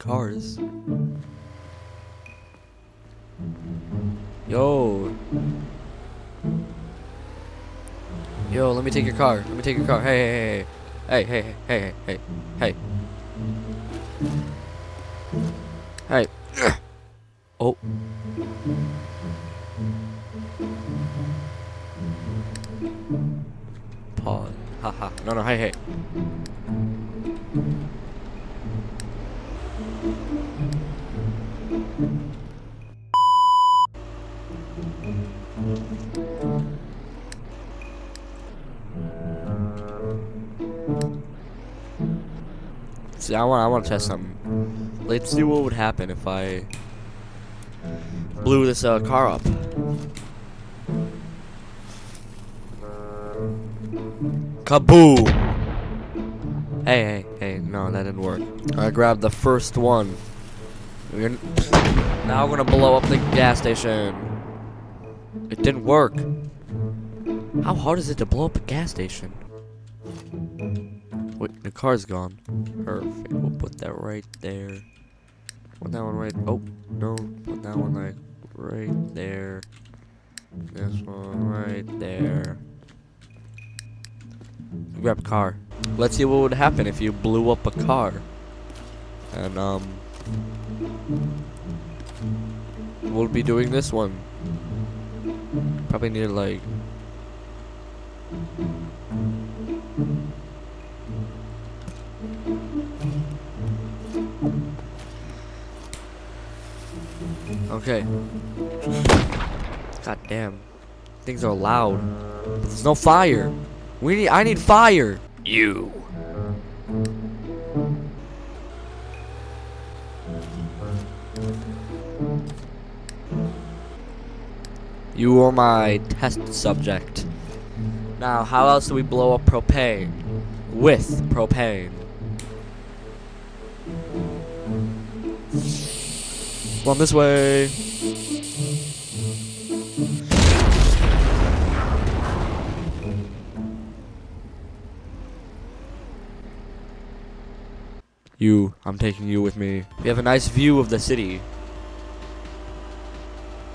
cars. Yo. Yo, let me take your car. Let me take your car. Hey, hey, hey, hey, hey, hey, hey, hey, hey. Oh. Pause. Haha. No, no, hey, hey. See, I want to test something. Let's see what would happen if I blew this car up. Kaboom! Hey, hey, hey! No, that didn't work. I grabbed the first one. Now we're gonna blow up the gas station. It didn't work. How hard is it to blow up a gas station? Wait, the car's gone. Perfect. We'll put that right there. Put that one right. Oh no! Put that one like right there. This one right there. Grab a car. Let's see what would happen if you blew up a car. And we'll be doing this one. Probably need like okay. God damn. Things are loud. But there's no fire. I need fire. You. You are my test subject. Now, how else do we blow up propane? With propane. Run this way. I'm taking you with me. We have a nice view of the city.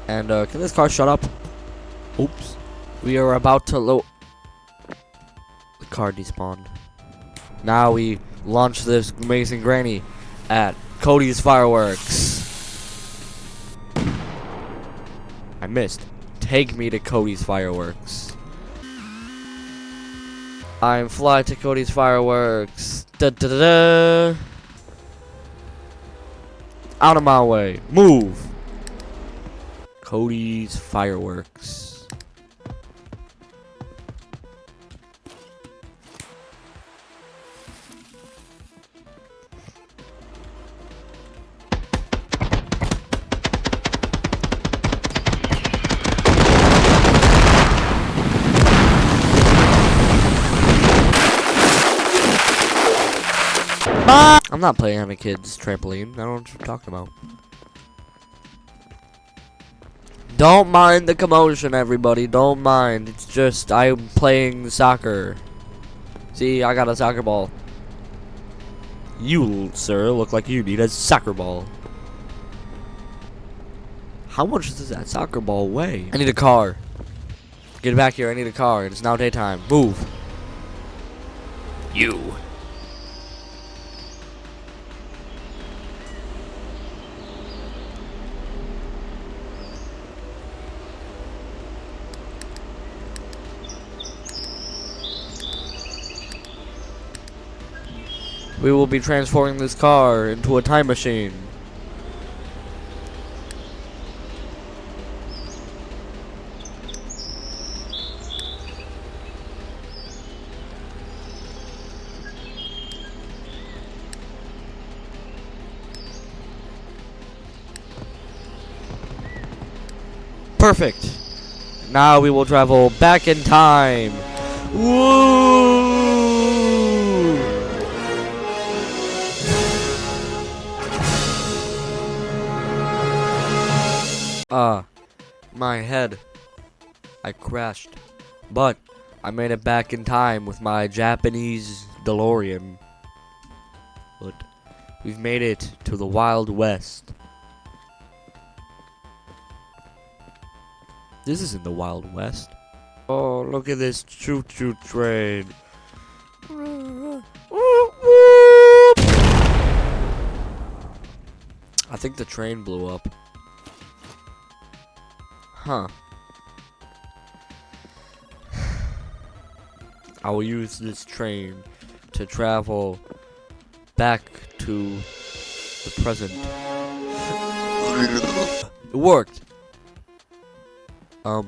And, can this car shut up? Oops. We are about to load. The car despawned. Now we launch this amazing granny at Cody's fireworks. I missed. Take me to Cody's fireworks. I'm fly to Cody's fireworks. Da da da da. Out of my way. Move. Cody's fireworks. I'm not playing on a kid's trampoline. I don't know what you're talking about. Don't mind the commotion, everybody. Don't mind. It's just I'm playing soccer. See, I got a soccer ball. You, sir, look like you need a soccer ball. How much does that soccer ball weigh? I need a car. Get back here. I need a car. It's now daytime. Move. You. We will be transforming this car into a time machine. Perfect. Now we will travel back in time. Woo! My head. I crashed. But I made it back in time with my Japanese DeLorean. But We've made it to the Wild West. This isn't the Wild West. Oh, look at this choo-choo train. I think the train blew up. Huh. I will use this train to travel back to the present. It worked. I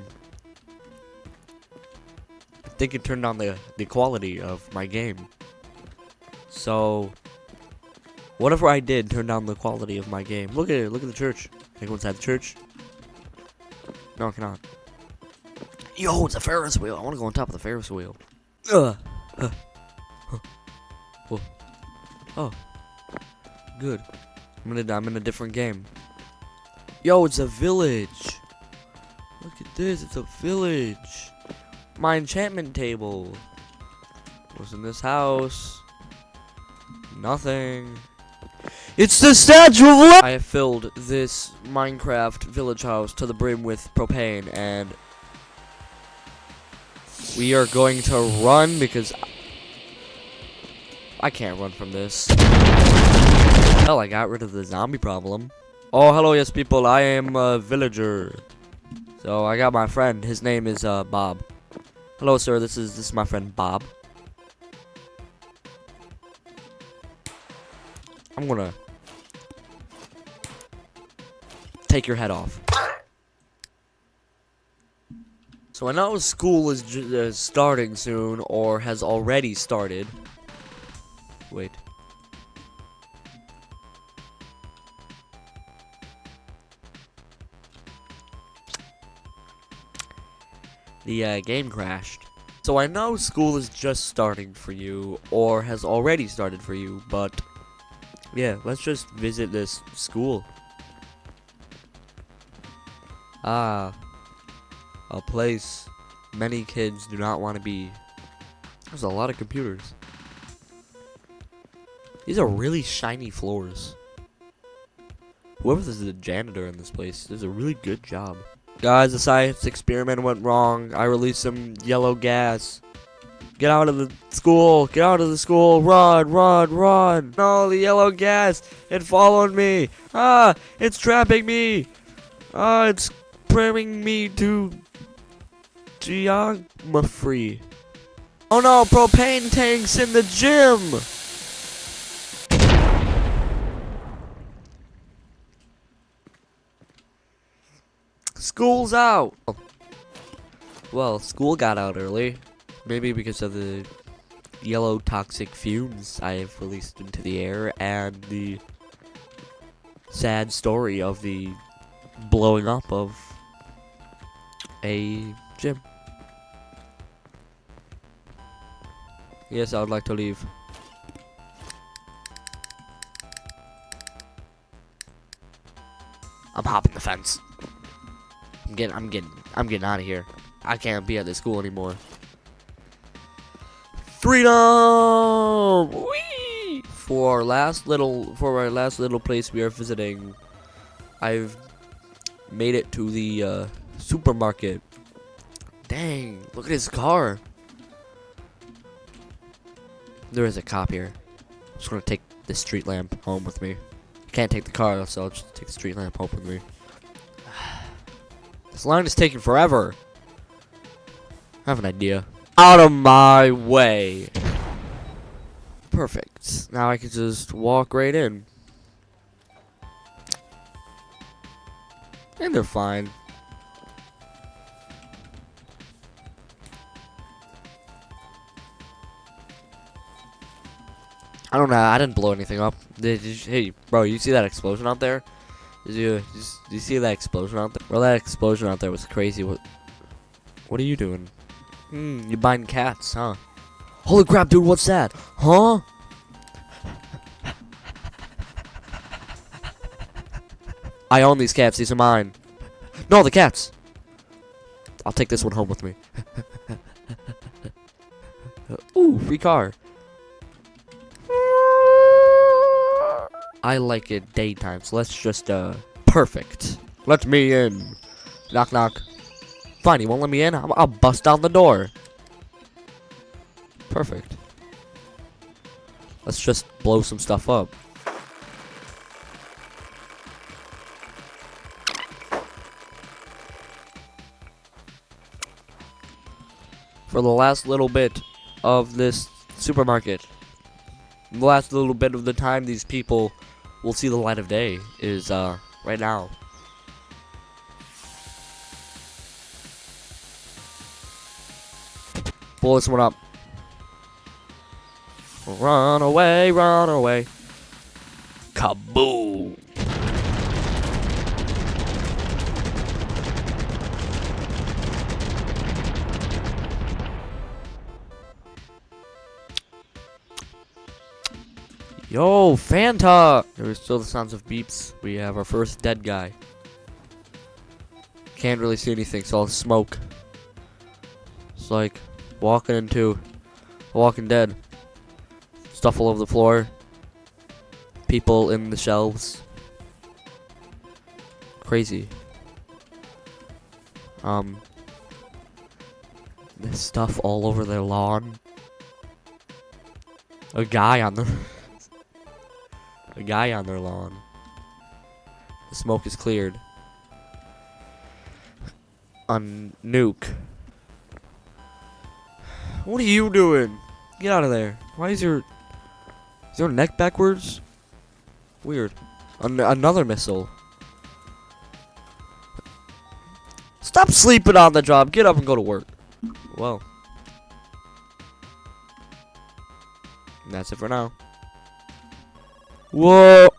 think it turned down the quality of my game. So whatever I did turned down the quality of my game. Look at it. Look at the church. Can I go inside the church? No, I cannot. Yo, it's a Ferris wheel. I want to go on top of the Ferris wheel. Whoa. Oh, good. I'm in a different game. Yo, it's a village. Look at this. It's a village. My enchantment table. What's in this house? Nothing. It's the Statue of Liberty! I have filled this Minecraft village house to the brim with propane, and we are going to run because I can't run from this. Well, I got rid of the zombie problem. Oh, hello, yes, people. I am a villager. So I got my friend. His name is Bob. Hello, sir. This is my friend Bob. I'm gonna take your head off. So I know school is starting soon, or has already started. Wait. The game crashed. So I know school is just starting for you, or has already started for you, but yeah, let's just visit this school. Ah, a place many kids do not want to be. There's a lot of computers. These are really shiny floors. Whoever is the janitor in this place does a really good job. Guys, the science experiment went wrong. I released some yellow gas. Get out of the school. Get out of the school. Run, run, run. No, the yellow gas. It followed me. Ah, it's trapping me. Ah, it's bringing me to geography. Oh no, propane tanks in the gym. School's out. Well, school got out early. Maybe because of the yellow toxic fumes I have released into the air and the sad story of the blowing up of a gym. Yes, I would like to leave. I'm hopping the fence. I'm getting out of here. I can't be at this school anymore. Freedom! Whee! For our last little place we are visiting, I've made it to the supermarket. Dang, look at his car. There is a cop here. I'm just gonna take this street lamp home with me. Can't take the car, so I'll just take the street lamp home with me. This line is taking forever. I have an idea. Out of my way. Perfect. Now I can just walk right in. And they're fine. I don't know. I didn't blow anything up. Hey, bro, you see that explosion out there? Did you see that explosion out there? Bro, that explosion out there was crazy. What are you doing? You buying cats, huh? Holy crap, dude, what's that? Huh? I own these cats. These are mine. No, the cats. I'll take this one home with me. Ooh, free car. I like it daytime, so let's just, perfect. Let me in. Knock, knock. Fine, you won't let me in? I'll bust down the door. Perfect. Let's just blow some stuff up. For the last little bit of this supermarket, the last little bit of the time these people will see the light of day is right now. Blow this one up. Run away, run away. Kaboom! Yo, Fanta! There are still the sounds of beeps. We have our first dead guy. Can't really see anything, so I'll smoke. It's like walking into Walking Dead. Stuff all over the floor. People in the shelves. Crazy. There's stuff all over their lawn. A guy on their lawn. The smoke is cleared. A nuke. What are you doing? Get out of there. Why is your neck backwards? Weird. Another missile. Stop sleeping on the job. Get up and go to work. Well. And that's it for now. Whoa.